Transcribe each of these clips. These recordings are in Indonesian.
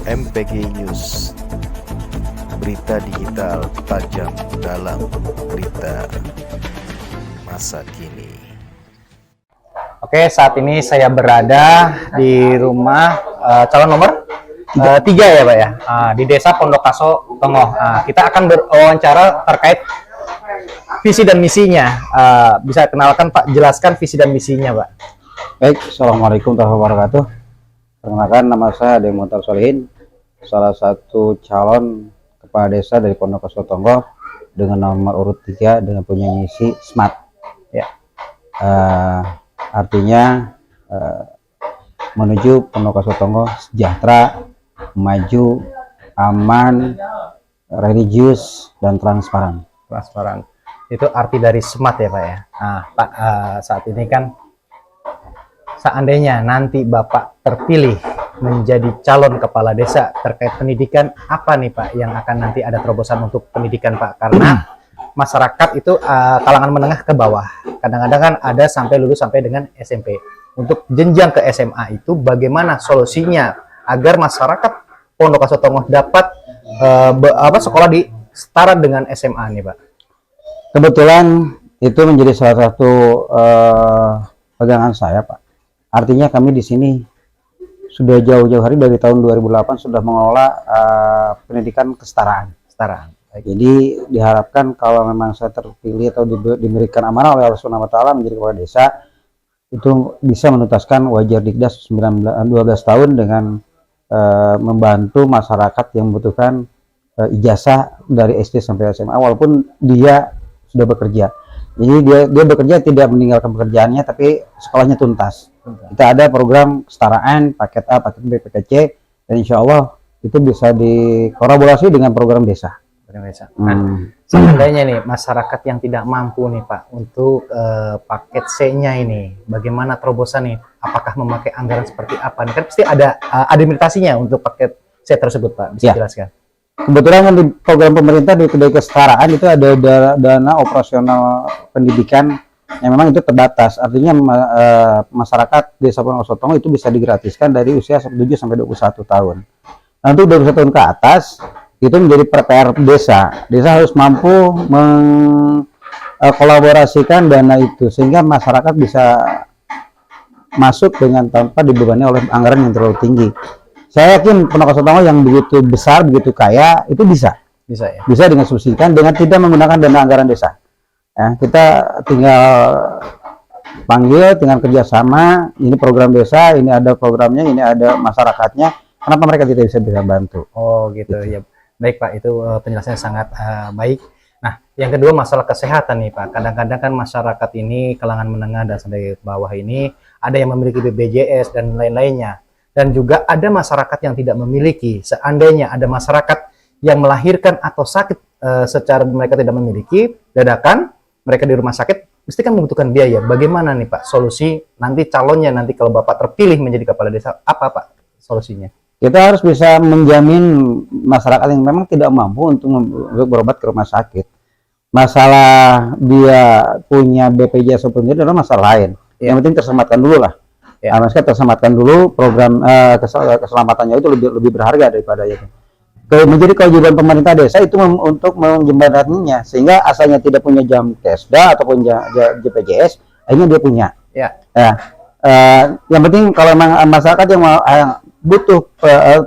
MPG News, berita digital tajam dalam berita masa kini. Oke, saat ini saya berada di rumah calon nomor 3 ya Pak ya, di Desa Pondok Kaso Tongoh. Kita akan berwawancara terkait visi dan misinya. Bisa kenalkan Pak, jelaskan visi dan misinya Pak. Baik, Assalamualaikum warahmatullahi wabarakatuh. Perkenalkan, nama saya Ade Muhtar Solihin, salah satu calon kepala desa dari Pondok Kaso Tongoh dengan nomor urut 3 dengan punya misi SMART. Ya, artinya menuju Pondok Kaso Tongoh sejahtera, maju, aman, religius, dan transparan. Transparan. Itu arti dari SMART ya Pak ya. Pak, saat ini kan seandainya nanti Bapak terpilih menjadi calon kepala desa, terkait pendidikan apa nih Pak yang akan nanti ada terobosan untuk pendidikan Pak? Karena masyarakat itu kalangan menengah ke bawah, kadang-kadang kan ada sampai lulus sampai dengan SMP. Untuk jenjang ke SMA itu bagaimana solusinya agar masyarakat Pondok Kaso Tongoh dapat sekolah di setara dengan SMA nih Pak? Kebetulan itu menjadi salah satu pegangan saya Pak. Artinya kami di sini sudah jauh-jauh hari dari tahun 2008 sudah mengelola pendidikan kesetaraan. Jadi diharapkan kalau memang saya terpilih atau diberikan amanah oleh Allah Subhanahu wa taala menjadi kepala desa, itu bisa menuntaskan wajar Dikdas 12 tahun dengan membantu masyarakat yang membutuhkan ijazah dari SD sampai SMA walaupun dia sudah bekerja. Jadi dia bekerja tidak meninggalkan pekerjaannya tapi sekolahnya tuntas. Kita ada program kesetaraan, paket A, paket B, paket C, dan insya Allah itu bisa dikolaborasi dengan program desa. Nah, seandainya nih masyarakat yang tidak mampu nih Pak untuk paket C-nya ini, bagaimana terobosan nih? Apakah memakai anggaran seperti apa? Nih kan pasti ada administrasinya untuk paket C tersebut Pak. Bisa jelaskan? Kebetulan kan di program pemerintah di kesetaraan itu ada dana operasional pendidikan yang memang itu terbatas. Artinya masyarakat Desa Pondok Kaso Tongoh itu bisa digratiskan dari usia 7 sampai 21 tahun. Nah, untuk 21 tahun ke atas itu menjadi PR desa. Desa harus mampu mengkolaborasikan dana itu sehingga masyarakat bisa masuk dengan tanpa dibebani oleh anggaran yang terlalu tinggi. Saya yakin Pondok Kaso Tongoh yang begitu besar, begitu kaya itu bisa ya? Bisa dengan subsidikan dengan tidak menggunakan dana anggaran desa. Ya, kita tinggal panggil, tinggal kerjasama. Ini program desa, ini ada programnya, ini ada masyarakatnya. Kenapa mereka tidak bisa bantu? Oh gitu ya. Baik Pak, itu penjelasannya sangat baik. Nah, yang kedua masalah kesehatan nih Pak. Kadang-kadang kan masyarakat ini kalangan menengah dan sampai bawah ini ada yang memiliki BPJS dan lain-lainnya. Dan juga ada masyarakat yang tidak memiliki. Seandainya ada masyarakat yang melahirkan atau sakit secara mereka tidak memiliki, dadakan mereka di rumah sakit, mesti kan membutuhkan biaya. Bagaimana nih Pak solusi nanti calonnya nanti kalau Bapak terpilih menjadi kepala desa, apa Pak solusinya? Kita harus bisa menjamin masyarakat yang memang tidak mampu untuk berobat ke rumah sakit. Masalah dia punya BPJS ataupun tidak adalah masalah lain. Yang penting tersematkan dulu lah. Maksudnya tersematkan dulu program keselamatannya itu lebih berharga daripada itu. Menjadi kewajiban pemerintah desa itu untuk menjembataninya sehingga asalnya tidak punya jam kesda ataupun JPJS, akhirnya dia punya. Yang penting kalau memang masyarakat yang butuh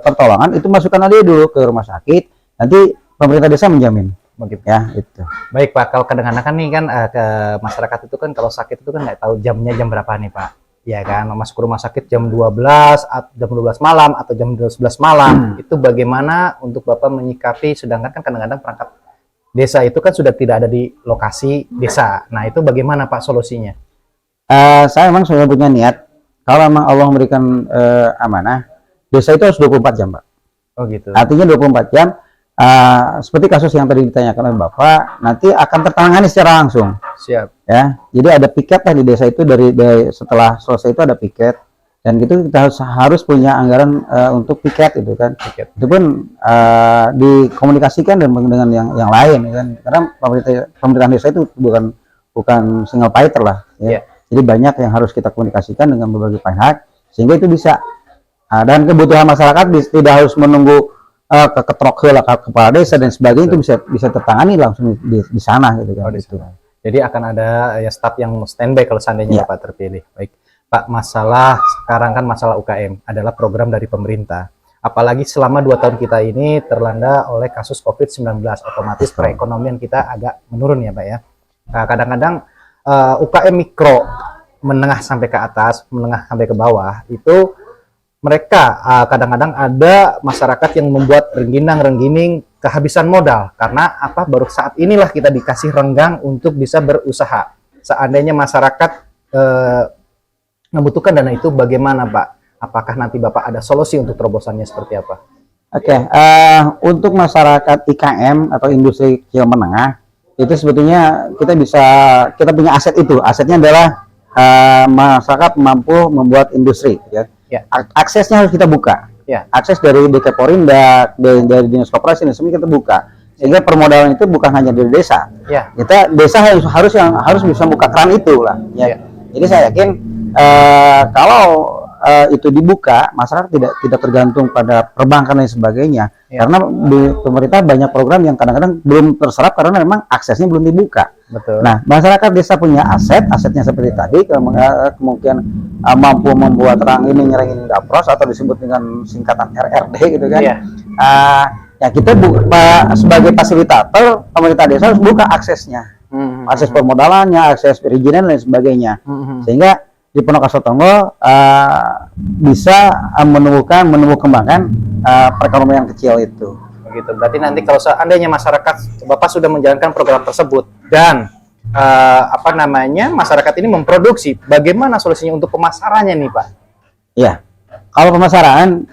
pertolongan itu masukkan aja dulu ke rumah sakit, nanti pemerintah desa menjamin. Begitu ya itu. Baik Pak, kalau kadang-kadang kan nih kan ke masyarakat itu kan kalau sakit itu kan nggak tahu jamnya jam berapa nih Pak. Ya kan, masuk ke rumah sakit jam 12 atau jam 12 malam atau jam 12 malam. Itu bagaimana untuk Bapak menyikapi, sedangkan kan kadang-kadang perangkat desa itu kan sudah tidak ada di lokasi desa. Nah, itu bagaimana Pak solusinya? Saya memang sudah punya niat, kalau memang Allah memberikan amanah, desa itu harus 24 jam Pak. Oh gitu. Artinya 24 jam, seperti kasus yang tadi ditanyakan oleh Bapak, nanti akan tertangani secara langsung. Siap. Ya, jadi ada piket lah di desa itu dari setelah selesai itu ada piket dan gitu kita harus punya anggaran untuk piket itu kan. Itu pun dikomunikasikan dengan yang lain kan. Karena pemerintahan desa itu bukan single fighter lah. Ya. Jadi banyak yang harus kita komunikasikan dengan berbagai pihak sehingga itu bisa Dan kebutuhan masyarakat tidak harus menunggu ke ketrok heula ka kepala desa dan sebagainya, itu bisa tertangani langsung di sana gitu kan. Oh, di sana. Jadi akan ada ya staf yang standby kalau seandainya Bapak terpilih. Baik, Pak, masalah sekarang kan masalah UKM adalah program dari pemerintah. Apalagi selama 2 tahun kita ini terlanda oleh kasus COVID-19, otomatis perekonomian kita agak menurun ya Pak ya. Nah, kadang-kadang UKM mikro, menengah sampai ke atas, menengah sampai ke bawah, itu mereka kadang-kadang ada masyarakat yang membuat rengginang-renggining kehabisan modal. Karena apa? Baru saat inilah kita dikasih renggang untuk bisa berusaha. Seandainya masyarakat membutuhkan dana itu, bagaimana Pak? Apakah nanti Bapak ada solusi untuk terobosannya seperti apa? Oke, untuk masyarakat IKM atau industri kecil menengah, itu sebetulnya kita punya aset itu. Asetnya adalah masyarakat mampu membuat industri. Ya. Aksesnya harus kita buka. Akses dari Dekaporindak, dari Dinas Koperasi dan semuanya kita buka. Sehingga permodalan itu bukan hanya dari desa. Kita desa harus bisa buka keran itu lah. Jadi saya yakin kalau itu dibuka, masyarakat tidak tergantung pada perbankan dan sebagainya. Karena di pemerintah banyak program yang kadang-kadang belum terserap karena memang aksesnya belum dibuka. Betul. Nah, masyarakat desa punya asetnya seperti tadi, kemungkinan mampu membuat rengginang dapros atau disebut dengan singkatan RRD gitu kan. Ya kita sebagai fasilitator, pemerintah desa harus buka aksesnya, akses permodalannya, akses perizinan dan sebagainya, sehingga di Ponorogo bisa menumbuh kembangkan perekonomian kecil itu. Begitu. Berarti nanti kalau seandainya masyarakat, Bapak sudah menjalankan program tersebut dan masyarakat ini memproduksi, bagaimana solusinya untuk pemasarannya nih Pak? Ya, kalau pemasaran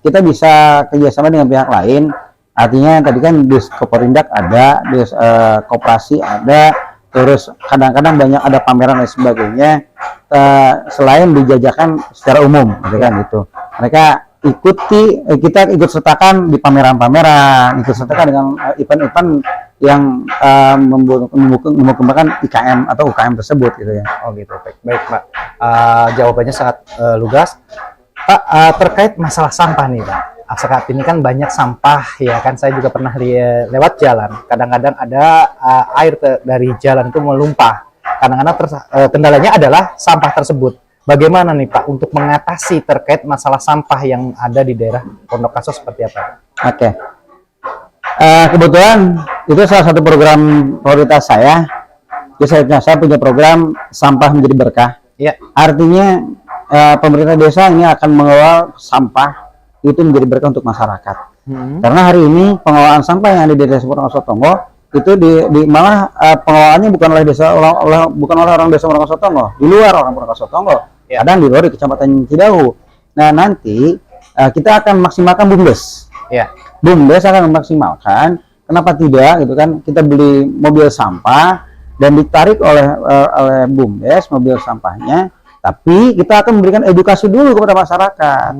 kita bisa kerjasama dengan pihak lain. Artinya tadi kan di Koporindak ada, di koperasi ada, terus kadang-kadang banyak ada pameran dan sebagainya, selain dijajakan secara umum gitu kan gitu. Mereka kita ikut sertakan di pameran-pameran, ikut sertakan dengan event-event yang mengembangkan IKM atau UKM tersebut gitu ya. Oh gitu, baik Pak. Jawabannya sangat lugas. Pak, terkait masalah sampah nih Pak. Saat ini kan banyak sampah ya kan, saya juga pernah lewat jalan. Kadang-kadang ada air dari jalan itu melumpah. Kadang-kadang kendalanya adalah sampah tersebut. Bagaimana nih Pak untuk mengatasi terkait masalah sampah yang ada di daerah Pondok Kaso seperti apa? Oke. Kebetulan itu salah satu program prioritas saya. Jadi saya punya program sampah menjadi berkah. Artinya pemerintah desa ini akan mengelola sampah itu menjadi berkah untuk masyarakat. Karena hari ini pengelolaan sampah yang ada di Desa Ponorogo itu malah pengelolaannya bukan oleh orang Desa Ponorogo, di luar orang Ponorogo. Kadang di luar di Kecamatan Cidahu. Nah, nanti kita akan maksimalkan BUMDes. BUMDes akan memaksimalkan. Kenapa tidak gitu kan? Kita beli mobil sampah dan ditarik oleh BUMDes mobil sampahnya. Tapi kita akan memberikan edukasi dulu kepada masyarakat.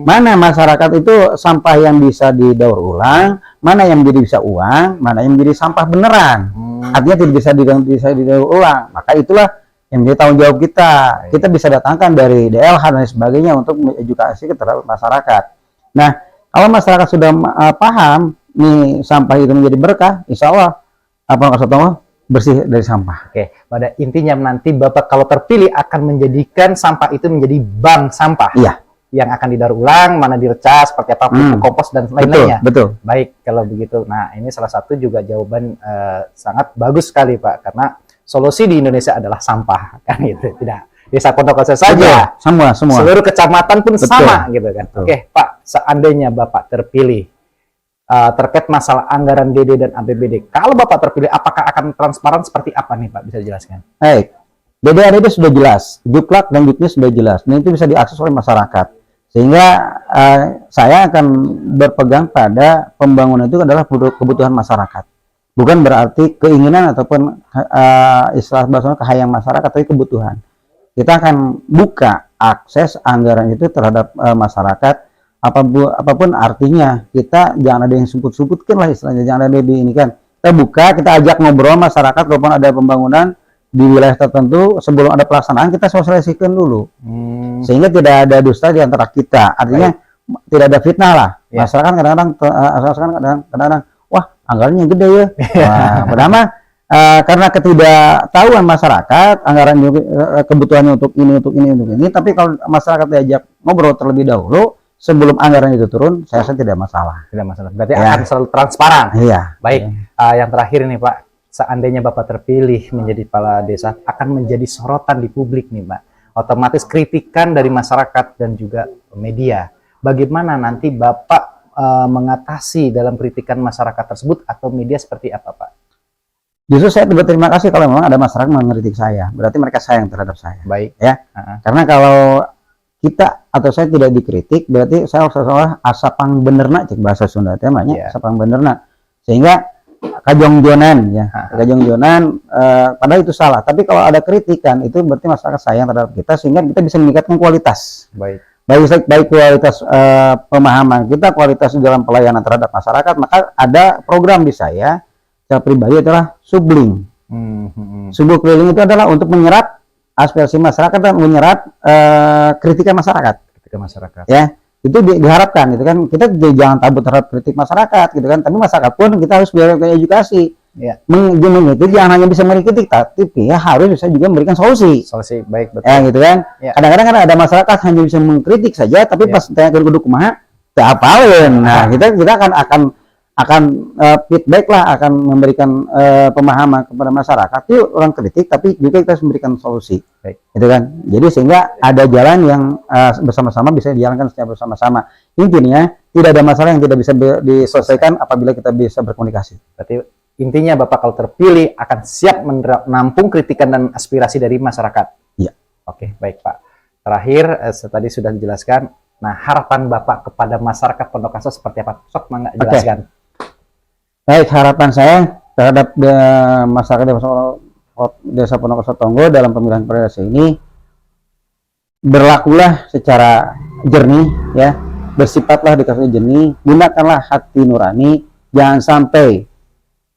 Mana masyarakat itu sampah yang bisa didaur ulang, mana yang menjadi bisa uang, mana yang menjadi sampah beneran. Artinya tidak bisa didaur ulang. Maka itulah yang menjadi tanggung jawab kita. Kita bisa datangkan dari DLH dan sebagainya untuk edukasi terhadap masyarakat. Nah, kalau masyarakat sudah paham nih sampah itu menjadi berkah, insya Allah bersih dari sampah. Oke, pada intinya nanti Bapak kalau terpilih akan menjadikan sampah itu menjadi bank sampah. Yang akan didaur ulang, mana direcas, seperti apa, pupuk kompos dan lain-lainnya. Betul. Baik, kalau begitu. Nah, ini salah satu juga jawaban sangat bagus sekali Pak, karena solusi di Indonesia adalah sampah, kan gitu. Tidak Desa Pondok Kaso saja. Semua. Seluruh kecamatan pun sama gitu kan. Oke, Pak, seandainya Bapak terpilih terkait masalah anggaran DD dan APBD. Kalau Bapak terpilih, apakah akan transparan seperti apa nih Pak? Bisa dijelaskan? Baik, DD APBD sudah jelas, Juklak dan Juknis sudah jelas, dan itu bisa diakses oleh masyarakat. Sehingga saya akan berpegang pada pembangunan itu adalah kebutuhan masyarakat. Bukan berarti keinginan ataupun istilah bahasa kehayang masyarakat, tapi kebutuhan. Kita akan buka akses anggaran itu terhadap masyarakat. Apapun artinya, kita jangan ada yang sebut-sebutkan lah istilahnya, jangan ada ini kan. Kita buka, kita ajak ngobrol masyarakat, walaupun ada pembangunan, di wilayah tertentu sebelum ada pelaksanaan kita sosialisasikan dulu, sehingga tidak ada dusta di antara kita. Artinya tidak ada fitnah lah. Ya. Masyarakat kadang-kadang wah anggarannya gede ya. Nah, pertama karena ketidaktahuan masyarakat anggaran kebutuhannya untuk ini, tapi kalau masyarakat diajak ngobrol terlebih dahulu sebelum anggaran itu turun, saya rasa tidak masalah. Tidak masalah. Berarti akan selalu transparan. Iya. Baik. Yang terakhir nih Pak, seandainya Bapak terpilih menjadi kepala desa, akan menjadi sorotan di publik nih Pak. Otomatis kritikan dari masyarakat dan juga media. Bagaimana nanti Bapak mengatasi dalam kritikan masyarakat tersebut atau media seperti apa Pak? Justru saya berterima kasih kalau memang ada masyarakat mengkritik saya. Berarti mereka sayang terhadap saya. Baik. Ya. Karena kalau kita atau saya tidak dikritik, berarti saya seolah asapang benerna, cek bahasa Sunda temanya, asapang benerna. Sehingga kajong jonan ya, kajong jonan padahal itu salah. Tapi kalau ada kritikan itu berarti masyarakat sayang terhadap kita, sehingga kita bisa meningkatkan kualitas. Baik kualitas pemahaman kita, kualitas dalam pelayanan terhadap masyarakat. Maka ada program di saya pribadi adalah subling. Subling itu adalah untuk menyerap aspirasi masyarakat dan menyerap kritikan masyarakat. Ya, itu diharapkan gitu kan. Kita jangan takut terhadap kritik masyarakat gitu kan. Tapi masyarakat pun kita harus berikan edukasi. Ya. Itu jangan hanya bisa mengkritik, tapi ya harus bisa juga memberikan solusi. Baik, betul. Ya gitu kan. Ya. Kadang-kadang kan ada masyarakat hanya bisa mengkritik saja, tapi pas tanya ke kudu kumaha, teu apalin. Nah, kita akan feedback lah, akan memberikan pemahaman kepada masyarakat. Itu orang kritik, tapi juga kita harus memberikan solusi. Baik. Gitu kan. Jadi sehingga ada jalan yang bersama-sama bisa dijalankan secara bersama-sama. Intinya tidak ada masalah yang tidak bisa diselesaikan apabila kita bisa berkomunikasi. Berarti intinya Bapak kalau terpilih akan siap menampung kritikan dan aspirasi dari masyarakat. Iya. Oke, baik Pak. Terakhir, tadi sudah dijelaskan. Nah, harapan Bapak kepada masyarakat Pondok Kaso seperti apa? Sok mangga jelaskan. Baik, harapan saya terhadap masyarakat Desa Pondok Kaso Tonggo dalam pemilihan kepala desa ini, berlakulah secara jernih, ya, bersifatlah dikasih jernih, gunakanlah hati nurani, jangan sampai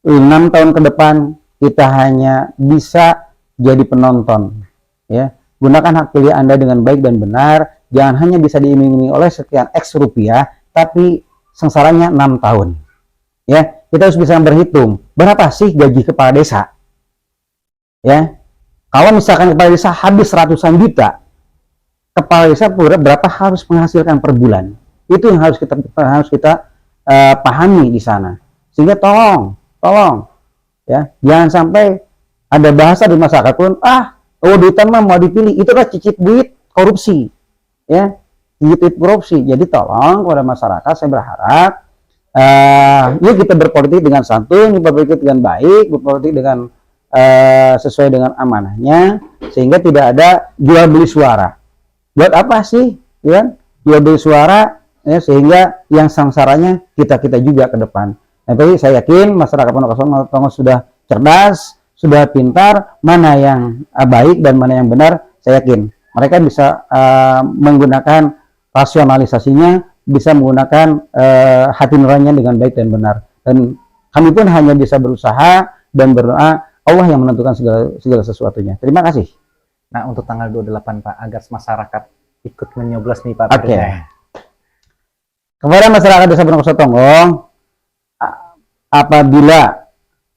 6 tahun ke depan kita hanya bisa jadi penonton, ya. Gunakan hak pilih Anda dengan baik dan benar, jangan hanya bisa diiming-imingi oleh sekian X rupiah, tapi sengsaranya 6 tahun. Ya, kita harus bisa berhitung berapa sih gaji kepala desa. Ya, kalau misalkan kepala desa habis ratusan juta, kepala desa berapa harus menghasilkan per bulan? Itu yang harus kita pahami di sana. Sehingga tolong, ya, jangan sampai ada bahasa di masyarakat pun, duitan mah mau dipilih, itu adalah cicip duit korupsi, ya, cicip duit korupsi. Jadi tolong kepada masyarakat, saya berharap yuk kita berpolitik dengan santun, berpolitik dengan baik, berpolitik dengan sesuai dengan amanahnya, sehingga tidak ada jual beli suara. Buat apa sih, ya? Jual beli suara, ya, sehingga yang sangsaranya kita juga ke depan. Tapi saya yakin masyarakat Pondok Kaso Tonggo sudah cerdas, sudah pintar, mana yang baik dan mana yang benar. Saya yakin mereka bisa menggunakan rasionalisasinya, bisa menggunakan hati nuraninya dengan baik dan benar. Dan kami pun hanya bisa berusaha dan berdoa, Allah yang menentukan segala sesuatunya. Terima kasih. Nah, untuk tanggal 28 Pak, agar masyarakat ikut menyoblos nih Pak. Oke. Kepada masyarakat Desa Pondok Kaso Tonggo, apabila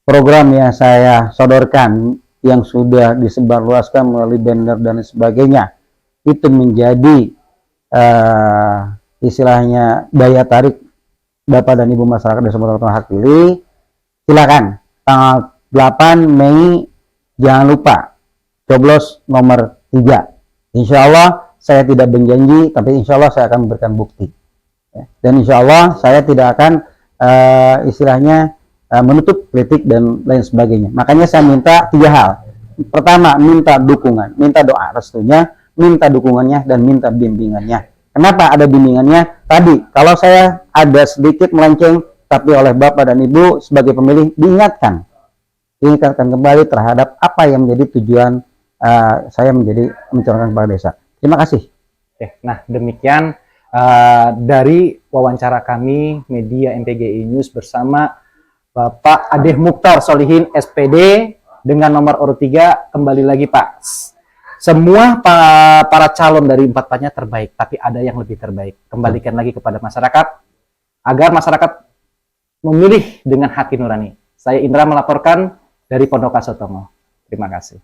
program yang saya sodorkan yang sudah disebarluaskan melalui banner dan sebagainya itu menjadi istilahnya daya tarik Bapak dan Ibu masyarakat Desa Pondok Kaso hak pilih, silakan tanggal 8 Mei jangan lupa coblos nomor 3. Insya Allah saya tidak berjanji, tapi insya Allah saya akan memberikan bukti, dan insya Allah saya tidak akan istilahnya menutup kritik dan lain sebagainya. Makanya saya minta 3 hal. Pertama, minta dukungan, minta doa restunya, minta dukungannya, dan minta bimbingannya. Kenapa ada bimbingannya? Tadi, kalau saya ada sedikit melenceng, tapi oleh Bapak dan Ibu sebagai pemilih diingatkan kembali terhadap apa yang menjadi tujuan saya menjadi mencalonkan kepala desa. Terima kasih. Nah, demikian dari wawancara kami media MPGI News bersama Bapak Adeh Mukhtar Solihin SPD dengan nomor urut 3, kembali lagi Pak. Semua para calon dari 4 Paknya terbaik, tapi ada yang lebih terbaik. Kembalikan lagi kepada masyarakat, agar masyarakat memilih dengan hati nurani. Saya Indra melaporkan dari Pondokaso Tongo. Terima kasih.